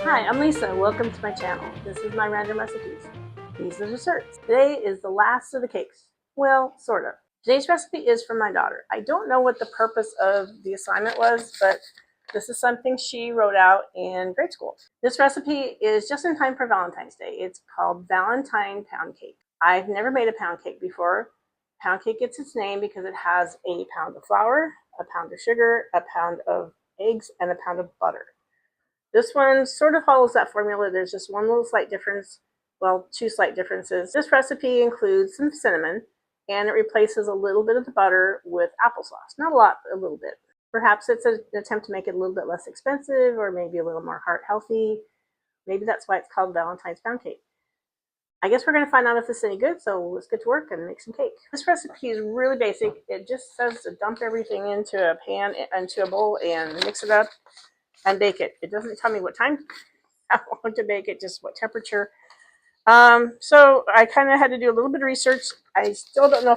Hi, I'm Lisa. Welcome to my channel. This is my random recipes. These are desserts. Today is the last of the cakes. Well, sort of. Today's recipe is for my daughter. I don't know what the purpose of the assignment was, but this is something she wrote out in grade school. This recipe is just in time for Valentine's Day. It's called Valentine pound cake. I've never made a pound cake before. Pound cake gets its name because it has a pound of flour, a pound of sugar, a pound of eggs, and a pound of butter. This one sort of follows that formula. There's just one little slight difference, well, two slight differences. This recipe includes some cinnamon, and it replaces a little bit of the butter with applesauce. Not a lot, but a little bit. Perhaps it's an attempt to make it a little bit less expensive, or maybe a little more heart healthy. Maybe that's why it's called Valentine's pound cake. I guess we're going to find out if this is any good, so let's get to work and make some cake. This recipe is really basic. It just says to dump everything into a pan, into a bowl, and mix it up and bake it. It doesn't tell me what time I want to bake it, just what temperature. So I kind of had to do a little bit of research. I still don't know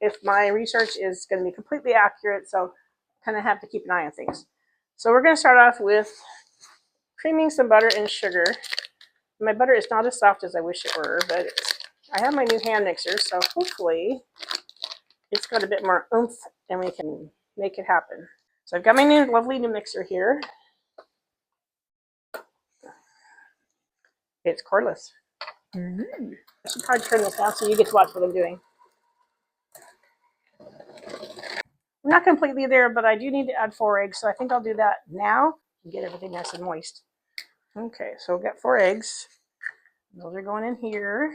if my research is going to be completely accurate, so I kind of have to keep an eye on things. So we're going to start off with creaming some butter and sugar. My butter is not as soft as I wish it were, but I have my new hand mixer, so hopefully it's got a bit more oomph and we can make it happen. So I've got my new lovely new mixer here. It's cordless. I should probably turn this off so you get to watch what I'm doing. I'm not completely there, but I do need to add 4 eggs, so I think I'll do that now and get everything nice and moist. Okay, so we've got 4 eggs. Those are going in here.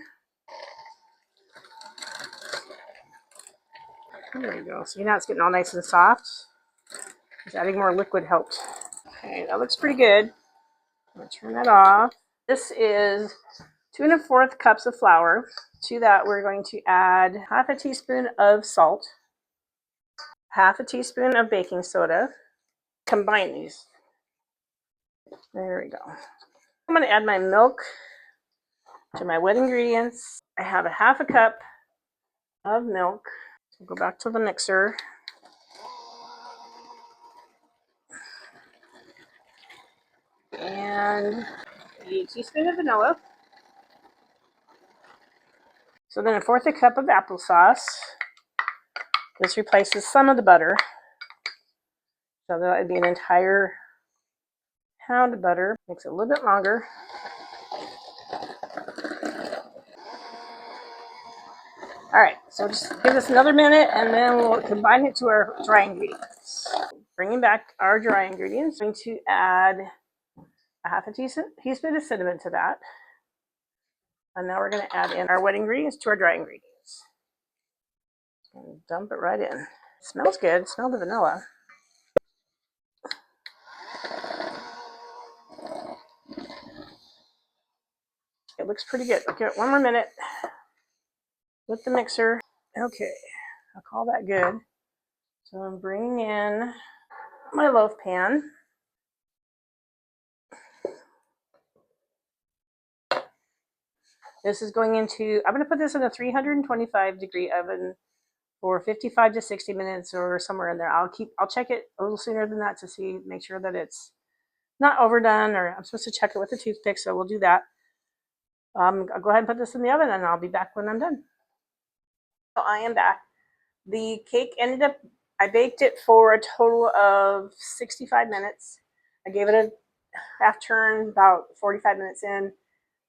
There we go. See, now it's getting all nice and soft. Just adding more liquid helped. Okay, that looks pretty good. I'm going to turn that off. This is 2 1/4 cups of flour. To that, we're going to add half a teaspoon of salt, half a teaspoon of baking soda. Combine these. There we go. I'm going to add my milk to my wet ingredients. I have a half a cup of milk. We'll go back to the mixer. And a teaspoon of vanilla. So then 1/4 cup of applesauce. This replaces some of the butter. So that would be an entire pound of butter. Makes it a little bit longer. All right, so just give this another minute and then we'll combine it to our dry ingredients. Bringing back our dry ingredients, I'm going to add a half a teaspoon of cinnamon to that. And now we're going to add in our wet ingredients to our dry ingredients. And dump it right in. It smells good. Smell the vanilla. It looks pretty good. I'll give it one more minute with the mixer. Okay, I'll call that good. So I'm bringing in my loaf pan. This is going into, I'm going to put this in a 325-degree oven for 55 to 60 minutes or somewhere in there. I'll check it a little sooner than that to make sure that it's not overdone, or I'm supposed to check it with a toothpick, so we'll do that. I'll go ahead and put this in the oven and I'll be back when I'm done. So I am back. The cake ended up, I baked it for a total of 65 minutes. I gave it a half turn about 45 minutes in,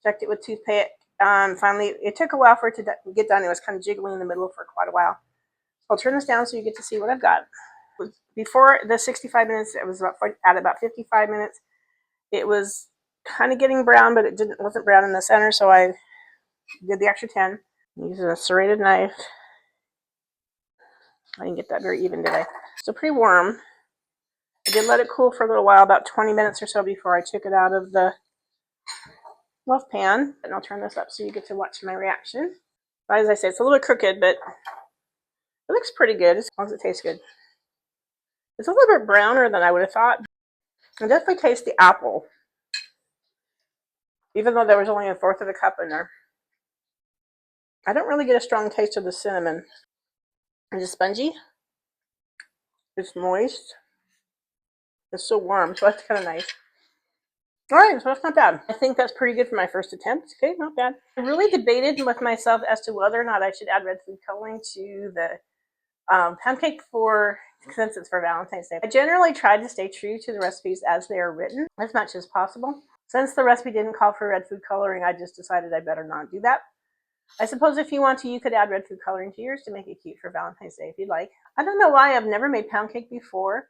checked it with toothpick. Finally, it took a while for it to get done. It was kind of jiggling in the middle for quite a while. I'll turn this down so you get to see what I've got. Before the 65 minutes, it was at about 55 minutes. It was kind of getting brown, but it wasn't brown in the center, so I did the extra 10. Using a serrated knife. I didn't get that very even, did I? So pretty warm. I did let it cool for a little while, about 20 minutes or so before I took it out of the loaf pan. And I'll turn this up so you get to watch my reaction. But as I said, it's a little bit crooked, but it looks pretty good as long as it tastes good. It's a little bit browner than I would have thought. I definitely taste the apple, even though there was only 1/4 of a cup in there. I don't really get a strong taste of the cinnamon. It's spongy. It's moist. It's so warm, so that's kind of nice. All right, so that's not bad. I think that's pretty good for my first attempt. Okay, not bad. I really debated with myself as to whether or not I should add red food coloring to the pound cake since it's for Valentine's Day. I generally try to stay true to the recipes as they are written as much as possible. Since the recipe didn't call for red food coloring, I just decided I better not do that. I suppose if you want to, you could add red food coloring to yours to make it cute for Valentine's Day if you'd like. I don't know why I've never made pound cake before.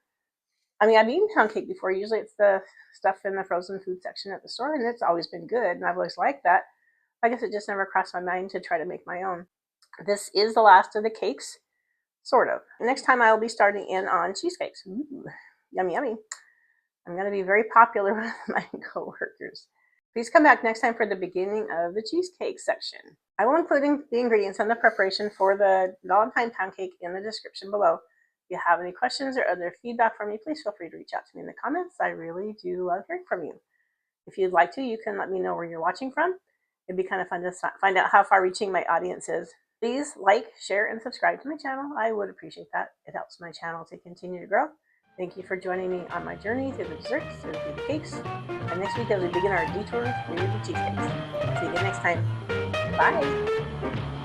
I mean, I've eaten pound cake before. Usually it's the stuff in the frozen food section at the store, and it's always been good, and I've always liked that. I guess it just never crossed my mind to try to make my own. This is the last of the cakes, sort of. Next time I will be starting in on cheesecakes. Ooh, yummy, yummy. I'm going to be very popular with my coworkers. Please come back next time for the beginning of the cheesecake section. I will include the ingredients and the preparation for the Valentine pound cake in the description below. If you have any questions or other feedback for me, please feel free to reach out to me in the comments. I really do love hearing from you. If you'd like to, you can let me know where you're watching from. It'd be kind of fun to find out how far-reaching my audience is. Please like, share, and subscribe to my channel. I would appreciate that. It helps my channel to continue to grow. Thank you for joining me on my journey through the desserts and through the cakes. And next week, as we begin our detour through the cheesecakes. See you again next time. Bye.